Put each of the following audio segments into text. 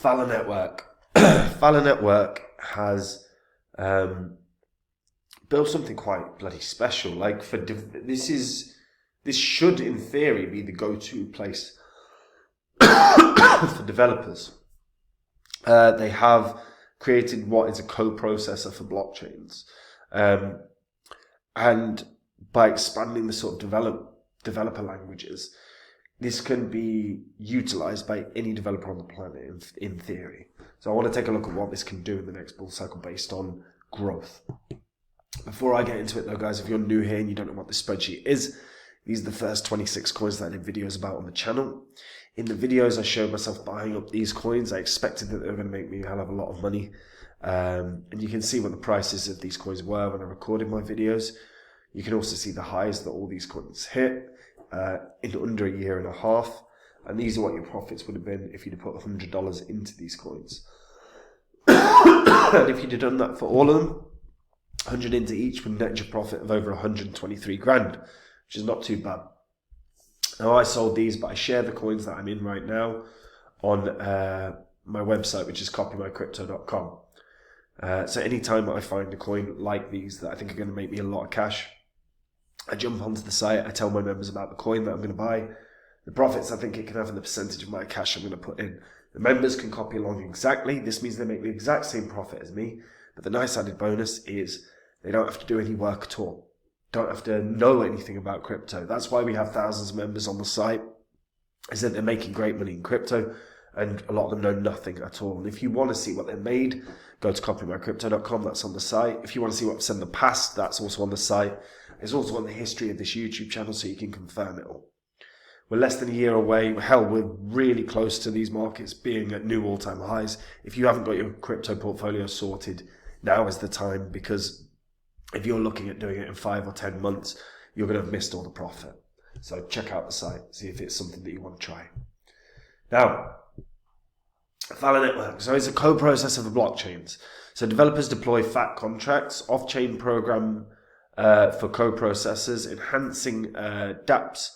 Phala Network. Phala Network has built something quite bloody special. Like this should in theory be the go-to place for developers. They have created what is a co-processor for blockchains, and by expanding the sort of developer languages, this can be utilized by any developer on the planet in theory. So I want to take a look at what this can do in the next bull cycle based on growth. Before I get into it though, guys, if you're new here and you don't know what this spreadsheet is, these are the first 26 coins that I did videos about on the channel. In the videos I showed myself buying up these coins. I expected that they were going to make me a hell of a lot of money. And you can see what the prices of these coins were when I recorded my videos. You can also see the highs that all these coins hit in under a year and a half. And these are what your profits would have been if you'd have put $100 into these coins. And if you'd have done that for all of them, 100 into each would net your profit of over 123 grand, which is not too bad. Now I sold these, but I share the coins that I'm in right now on my website, which is copymycrypto.com. So anytime I find a coin like these that I think are going to make me a lot of cash, I jump onto the site, I tell my members about the coin that I'm going to buy, the profits I think it can have, and the percentage of my cash I'm going to put in. The members can copy along exactly. This means they make the exact same profit as me, but the nice added bonus is they don't have to do any work at all. Don't have to know anything about crypto. That's why we have thousands of members on the site, is that they're making great money in crypto, and a lot of them know nothing at all. And if you want to see what they made, go to copymycrypto.com, that's on the site. If you want to see what I've said in the past, that's also on the site. It's also on the history of this YouTube channel, so you can confirm it all. We're less than a year away. Hell, we're really close to these markets being at new all-time highs. If you haven't got your crypto portfolio sorted, now is the time, because if you're looking at doing it in 5 or 10 months, you're going to have missed all the profit. So check out the site, see if it's something that you want to try. Now, Phala Network. So it's a co-processor for blockchains. So developers deploy FAT contracts, off-chain program for co-processors, enhancing dApps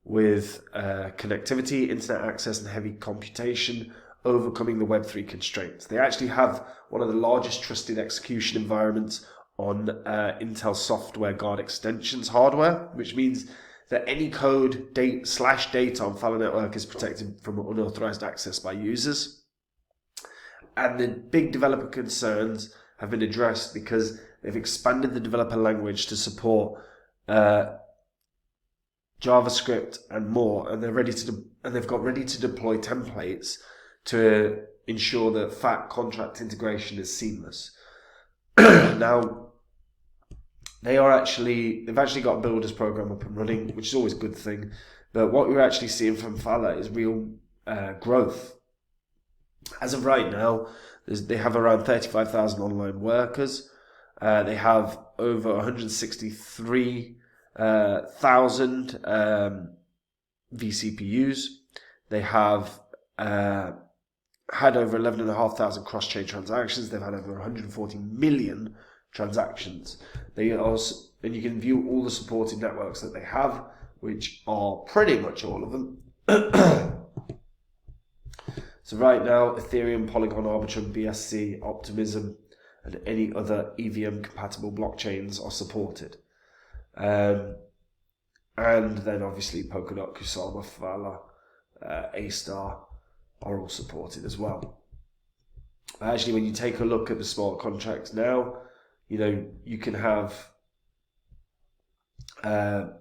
with connectivity, internet access, and heavy computation, overcoming the Web3 constraints. They actually have one of the largest trusted execution environments on Intel software guard extensions hardware, which means that any code, data on Phala Network is protected from unauthorized access by users. And the big developer concerns have been addressed because they've expanded the developer language to support JavaScript and more, and they've got ready to deploy templates to ensure that FAT contract integration is seamless. Now, they've actually got a builders program up and running, which is always a good thing. But what we're actually seeing from Phala is real growth. As of right now, they have around 35,000 online workers. They have over 163,000 vCPUs. They have had over 11,500 cross-chain transactions. They've had over 140 million transactions. They also, and you can view all the supported networks that they have, which are pretty much all of them. So right now, Ethereum, Polygon, Arbitrum, BSC, Optimism, and any other EVM-compatible blockchains are supported. And then obviously Polkadot, Kusama, Phala, A-Star are all supported as well. Actually, when you take a look at the smart contracts now, you can have the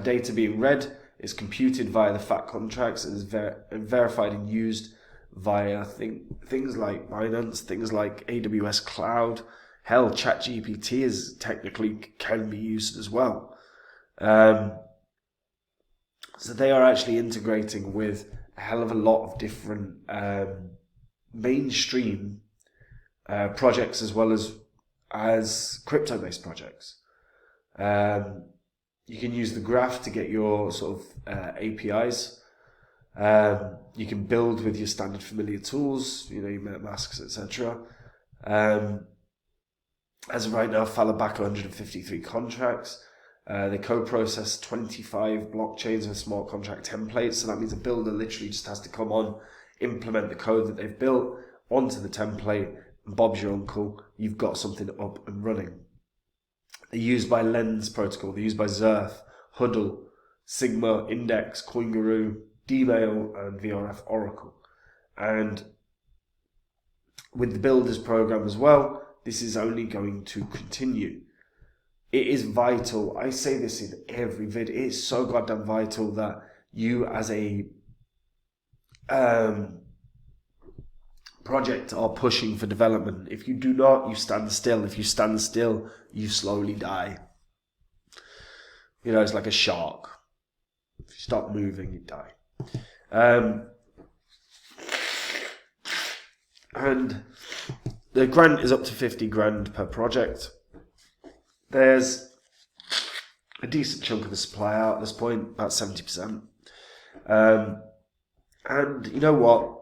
data being read, is computed via the FAT contracts, and is verified and used via things like Binance, things like AWS Cloud. Hell, ChatGPT is technically can be used as well. So they are actually integrating with a hell of a lot of different mainstream projects as well as crypto-based projects. You can use the graph to get your sort of APIs. You can build with your standard familiar tools, your MetaMasks, etc. As of right now, Phala back 153 contracts. They co-process 25 blockchains with smart contract templates. So that means a builder literally just has to come on, implement the code that they've built onto the template, and Bob's your uncle, you've got something up and running. They're used by Lens Protocol, they're used by Zerth, Huddle, Sigma, Index, CoinGuru, Dmail, and VRF Oracle. And with the Builders program as well, this is only going to continue. It is vital. I say this in every vid. It is so goddamn vital that you as a project are pushing for development. If you do not, you stand still. If you stand still, you slowly die. You know, it's like a shark. If you stop moving, you die. And the grant is up to 50 grand per project. There's a decent chunk of the supply out at this point, about 70%. And you know what?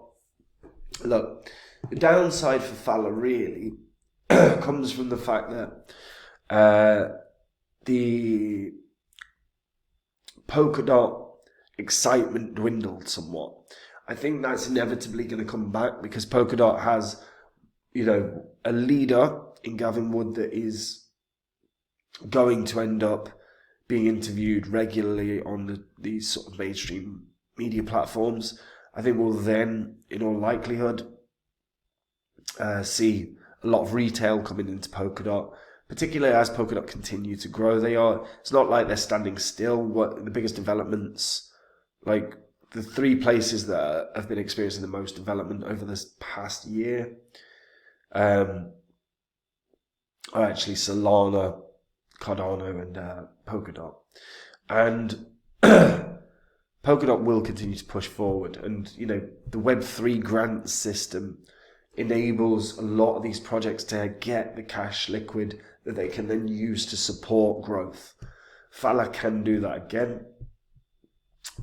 Look, the downside for Phala really comes from the fact that the Polkadot excitement dwindled somewhat. I think that's inevitably going to come back because Polkadot has, you know, a leader in Gavin Wood that is going to end up being interviewed regularly on these sort of mainstream media platforms. I think we'll then, in all likelihood, see a lot of retail coming into Polkadot, particularly as Polkadot continue to grow. It's not like they're standing still. What the biggest developments, like the three places that have been experiencing the most development over this past year, are actually Solana, Cardano, and Polkadot. And Polkadot will continue to push forward. And, you know, the Web3 grant system enables a lot of these projects to get the cash liquid that they can then use to support growth. Phala can do that again.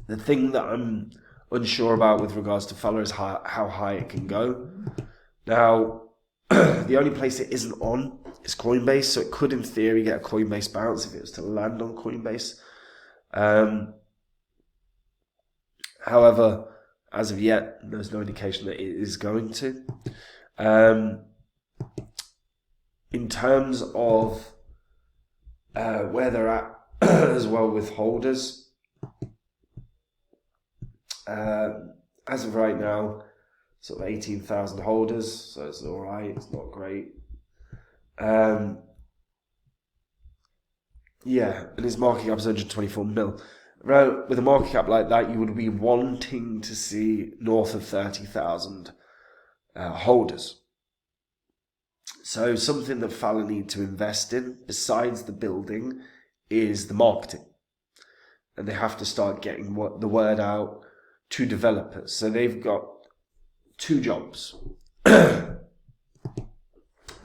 The thing that I'm unsure about with regards to Phala is how high it can go. Now, the only place it isn't on is Coinbase, so it could, in theory, get a Coinbase bounce if it was to land on Coinbase. However, as of yet, there's no indication that it is going to. In terms of where they're at as well with holders, as of right now, sort of 18,000 holders, so it's all right. It's not great. Yeah, and its market cap is 124 mil. Right, with a market cap like that, you would be wanting to see north of 30,000 holders. So something that Phala need to invest in, besides the building, is the marketing. And they have to start getting the word out to developers. So they've got two jobs. Number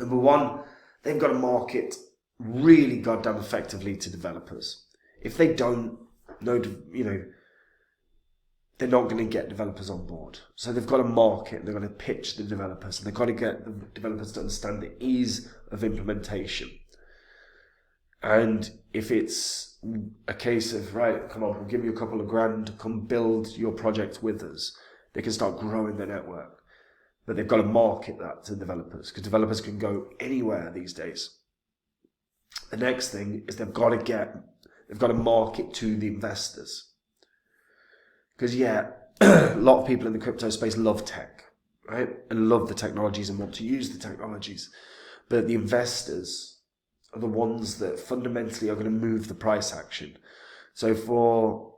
one, they've got to market really goddamn effectively to developers. If they don't, they're not going to get developers on board. So they've got to market, and they're going to pitch the developers, and they've got to get the developers to understand the ease of implementation. And if it's a case of, right, come on, we'll give you a couple of grand, come build your project with us, they can start growing their network. But they've got to market that to developers, because developers can go anywhere these days. The next thing is they've got to market to the investors. Because, yeah, a lot of people in the crypto space love tech, right? And love the technologies and want to use the technologies. But the investors are the ones that fundamentally are going to move the price action. So for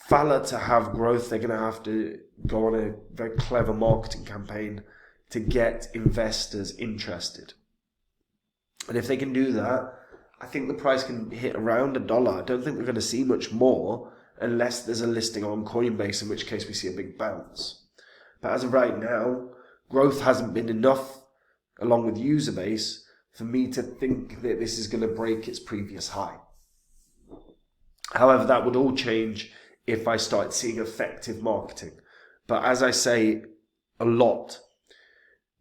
Phala to have growth, they're going to have to go on a very clever marketing campaign to get investors interested. And if they can do that, I think the price can hit around $1. I don't think we're going to see much more unless there's a listing on Coinbase, in which case we see a big bounce. But as of right now, growth hasn't been enough, along with user base, for me to think that this is going to break its previous high. However, that would all change if I start seeing effective marketing. But as I say a lot,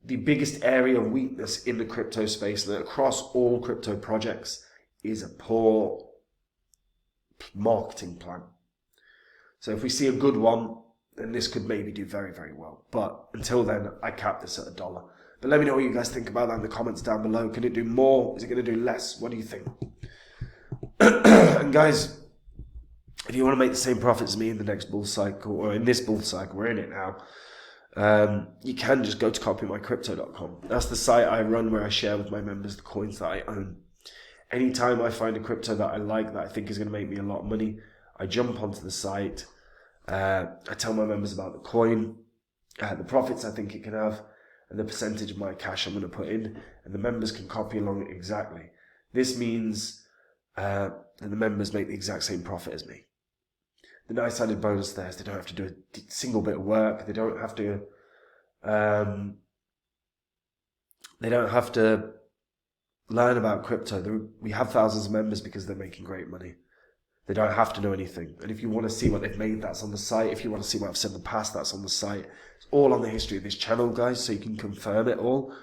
the biggest area of weakness in the crypto space and across all crypto projects is a poor marketing plan. So if we see a good one, then this could maybe do very, very well. But until then, I capped this at $1. But let me know what you guys think about that in the comments down below. Can it do more? Is it going to do less? What do you think? And guys, if you want to make the same profits as me in the next bull cycle, or in this bull cycle, we're in it now, you can just go to copymycrypto.com. That's the site I run where I share with my members the coins that I own. Anytime I find a crypto that I like, that I think is going to make me a lot of money, I jump onto the site. I tell my members about the coin, the profits I think it can have, and the percentage of my cash I'm going to put in, and the members can copy along exactly. This means that the members make the exact same profit as me. The nice added bonus there is they don't have to do a single bit of work. They don't have to learn about crypto. We have thousands of members because they're making great money. They don't have to know anything. And if you want to see what they've made, that's on the site. If you want to see what I've said in the past, that's on the site. It's all on the history of this channel, guys, so you can confirm it all.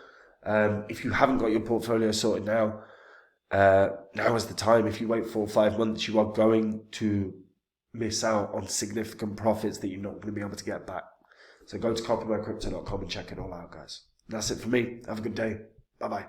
If you haven't got your portfolio sorted now, now is the time. If you wait 4 or 5 months, you are going to miss out on significant profits that you're not going to be able to get back. So go to copymycrypto.com and check it all out, guys. That's it for me. Have a good day. Bye-bye.